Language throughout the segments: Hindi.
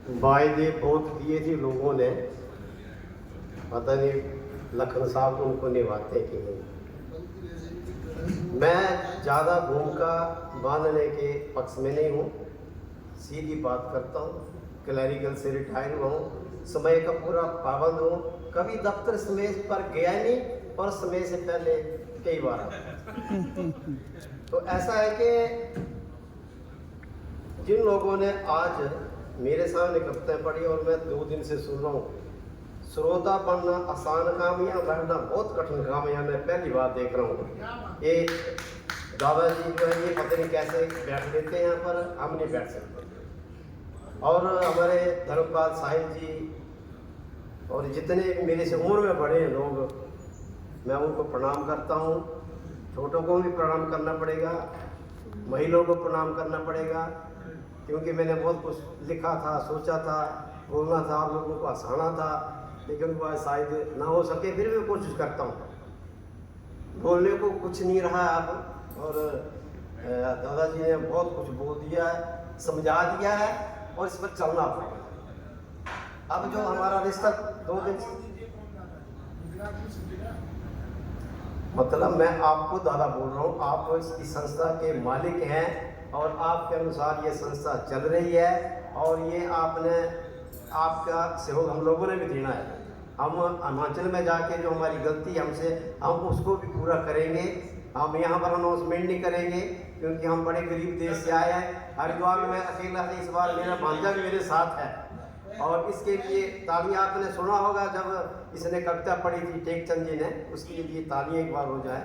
वायदे बहुत किए थे लोगों ने, पता नहीं लखन साहब उनको निभाते कि नहीं। मैं ज़्यादा भूमिका बांधने के पक्ष में नहीं हूँ, सीधी बात करता हूँ। क्लैरिकल से रिटायर हुआ हूँ, समय का पूरा पाबंद हूँ, कभी दफ्तर समय पर गया नहीं और समय से पहले कई बार तो ऐसा है कि जिन लोगों ने आज मेरे सामने कविताएं पढ़ी और मैं 2 दिन से सुन रहा हूँ, श्रोता बनना आसान काम या रहना बहुत कठिन काम है, मैं पहली बार देख रहा हूँ। ये दादाजी जो है ये पता नहीं कैसे बैठ लेते हैं यहाँ पर, हम नहीं बैठ सकते। और हमारे धर्मपाल साहिब जी और जितने मेरे से उम्र में बड़े हैं लोग, मैं उनको प्रणाम करता हूँ। छोटों को भी प्रणाम करना पड़ेगा, महिलाओं को प्रणाम करना पड़ेगा, क्योंकि मैंने बहुत कुछ लिखा था, सोचा था, बोलना था, आप लोगों को हंसाना था, लेकिन वो शायद ना हो सके। फिर भी कोशिश करता हूँ, बोलने को कुछ नहीं रहा अब। और दादाजी ने बहुत कुछ बोल दिया है, समझा दिया है और इस पर चलना पड़ेगा। अब जो हमारा रिश्ता 2 दिन मतलब मैं आपको दादा बोल रहा हूँ, आप इस संस्था के मालिक हैं और आपके अनुसार ये संस्था चल रही है और ये आपका सहयोग हम लोगों ने भी देना है। हम हिमाचल में जाके जो हमारी गलती हमसे, हम उसको भी पूरा करेंगे। हम यहाँ पर अनाउंसमेंट नहीं करेंगे क्योंकि हम बड़े गरीब देश से आए हैं। हरिद्वार में मैं अकेला था, इस बार मेरा भांजा भी मेरे साथ है और इसके लिए तालियां आपने सुना होगा जब इसने कविता पढ़ी थी टेकचंद जी ने, उसके लिए तालियां एक बार हो जाए।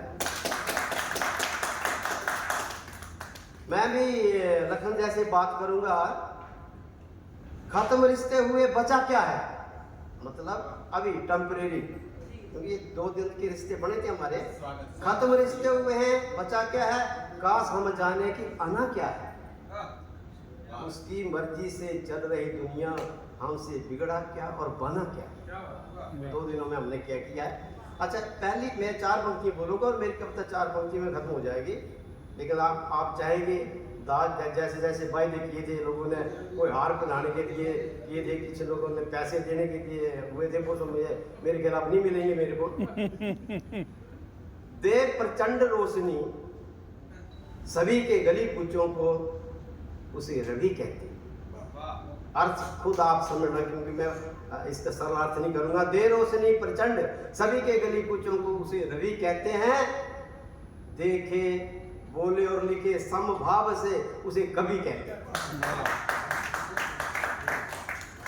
मैं भी लखन जैसे बात करूंगा, खत्म रिश्ते हुए बचा क्या है, मतलब अभी टेम्परेरी, क्योंकि 2 दिन के रिश्ते बने थे हमारे। खत्म रिश्ते हुए हैं बचा क्या है, काश हम जाने कि आना क्या है। उसकी मर्जी से चल रही दुनिया, हमसे बिगड़ा क्या और बना क्या। 2 दिनों में हमने क्या किया है। अच्छा, पहली मैं 4 पंक्ति बोलूँगा और मेरी कविता 4 पंक्ति में खत्म हो जाएगी, लेकिन आप चाहेंगे दाज जैसे जैसे वायदे किए थे लोगों ने, कोई हार पहनाने के लिए किए थे, कुछ लोगों ने पैसे देने के लिए हुए थे, वो सब मेरे खिलाफ नहीं मिलेंगे मेरे को। दे प्रचंड रोशनी सभी के गली कूचों को, उसे रवि कहते हैं। अर्थ खुद आप समझना, क्योंकि मैं इसका सरल अर्थ नहीं करूंगा। दे रोशनी प्रचंड सभी के गली कूचों को, उसे रवि कहते हैं। देखे बोले और लिखे समभाव से, उसे कवि कहते हैं।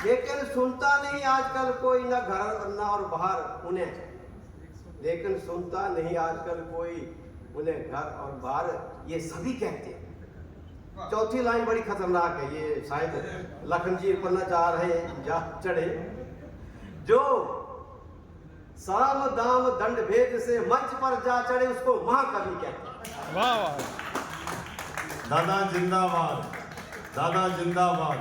लेकिन सुनता नहीं आजकल कोई, ना घर ना और बाहर उन्हें, लेकिन सुनता नहीं आजकल कोई उन्हें घर और बाहर, ये सभी कहते हैं। चौथी लाइन बड़ी खतरनाक है, ये शायद लखन जी पढ़ना चाह रहे जा चढ़े। जो साम दाम दंड भेद से मंच पर जा चढ़े, उसको महाकवि कहते हैं। वाह वाह, दादा जिंदाबाद, दादा जिंदाबाद।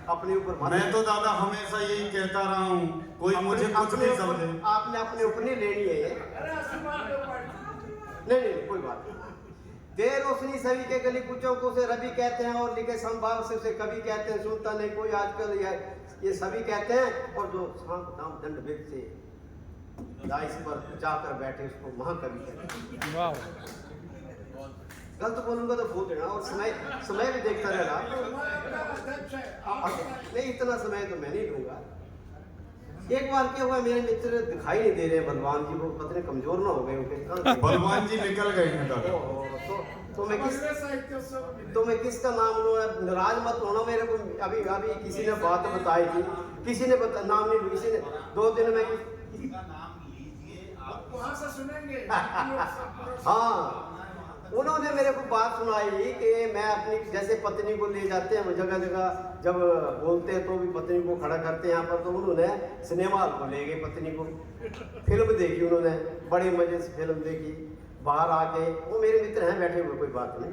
अपने ऊपर मैं तो दादा हमेशा यही कहता रहा हूँ, कोई मुझे कुछ नहीं समझे। आपने अपने ऊपर नहीं लेनी है ये, नहीं कोई बात नहीं। दे रोशनी सभी के गली कुचों को, उसे रवि कहते हैं और लिखे संभाव से, उसे कवि कहते हैं। सुनता नहीं कोई आजकल, ये सभी कहते हैं। और जो साम दाम दंड भेद से दाइस पर जाकर बैठे, उसको महाकवि कहते हैं। वाह, गलत बोलूंगा तो बोल देना, और समय भी देखता रहना। नहीं, इतना समय तो मैं नहीं दूंगा। एक बार क्या हुआ, मेरे मित्र दिखाई नहीं दे रहे, बलवान जी को पता नहीं कमजोर ना हो गए उनके। बलवान जी निकल गए हैं दादा। तो मैं किसका नाम लूँ, नाराज मत होना मेरे को। अभी किसी ने बात बताई थी, किसी ने नाम नहीं, किसी ने 2 दिन में हाँ, उन्होंने मेरे को बात सुनाई कि मैं अपनी जैसे पत्नी को ले जाते हैं जगह जगह, जब बोलते हैं तो भी पत्नी को खड़ा करते हैं यहाँ पर, तो उन्होंने सिनेमा हॉल को ले गए पत्नी को, फिल्म देखी उन्होंने, बड़े मजे से फिल्म देखी। बाहर आके, वो मेरे मित्र हैं बैठे हुए, कोई बात नहीं,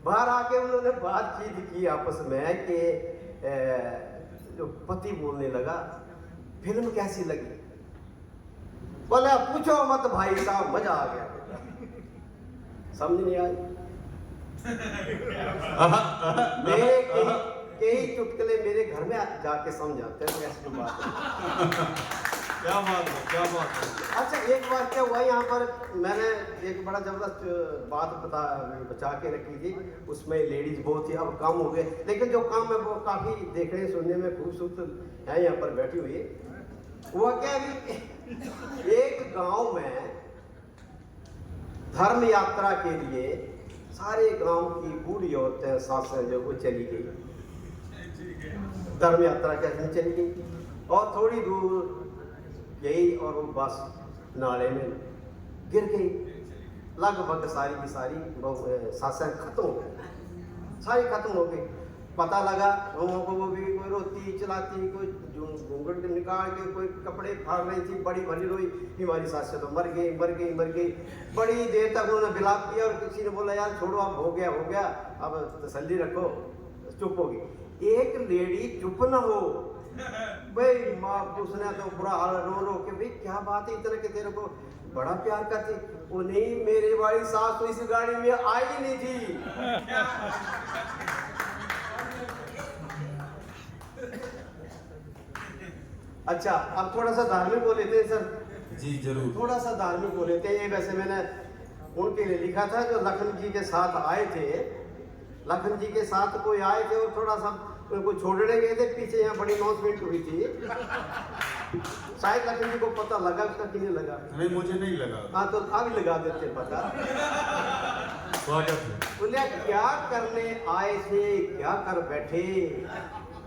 बाहर आके उन्होंने बातचीत की आपस में कि जो पति बोलने लगा, फिल्म कैसी लगी? बोले पूछो मत भाई साहब, मजा आ गया। समझ नहीं आई। कई चुटकुले मेरे घर में जाके समझाते हैं ऐसी बात है। क्या बात है, क्या बात है। अच्छा, एक बार क्या हुआ यहाँ पर, मैंने एक बड़ा जबरदस्त बात बचा के रखी थी, उसमें लेडीज बहुत थी, अब कम हो गए, लेकिन जो कम है वो काफ़ी देखने सुनने में खूबसूरत है, यहाँ पर बैठी हुई है। हुआ क्या कि एक गांव में धर्म यात्रा के लिए सारे गांव की बूढ़ी औरतें सासें जो वो चली गई, धर्म यात्रा कैसे चली गई, और थोड़ी दूर गई और वो बस नाले में गिर गई। लगभग सारी की सारी सासें खत्म हो गई, सारी खत्म हो गई। पता लगा लोगों को, वो भी कोई रोती चलाती, कोई घूंघट निकाल के कोई कपड़े फाड़ रही थी, बड़ी भरी रोई कि हमारी सासें तो मर गई मर गई मर गई। बड़ी देर तक उन्होंने विलाप किया और किसी ने बोला यार छोड़ो, अब हो गया, अब तसल्ली रखो, चुप हो गई। एक लेडी चुप न हो भाई, माँ उसने तो बुरा हाल रो के, भाई क्या बात है इतना कि तेरे को बड़ा प्यार करती। वो नहीं, मेरे वाली सास तो इस गाड़ी में आई नहीं थी। अच्छा, अब थोड़ा सा धार्मिक हो लेते हैं सर। जी जरूर। थोड़ा सा धार्मिक हो लेते हैं। ये वैसे मैंने उनके लिए लिखा था जो लखन जी के साथ आए थे। लखन जी के साथ कोई आए थे और थोड़ा सा उनको छोड़ने गए थे, पीछे यहाँ बड़ी अनाउंसमेंट हुई थी। शायद लखन जी को पता लगा, उसका कि नहीं लगा? नहीं, मुझे नहीं लगा। हाँ, तो अब लगा देते पता। स्वागत है। बोले क्या करने आए थे, क्या कर बैठे,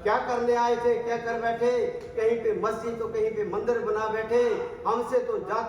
क्या करने आए थे, क्या कर बैठे, कहीं पे मस्जिद तो कहीं पे मंदिर बना बैठे, हमसे तो जात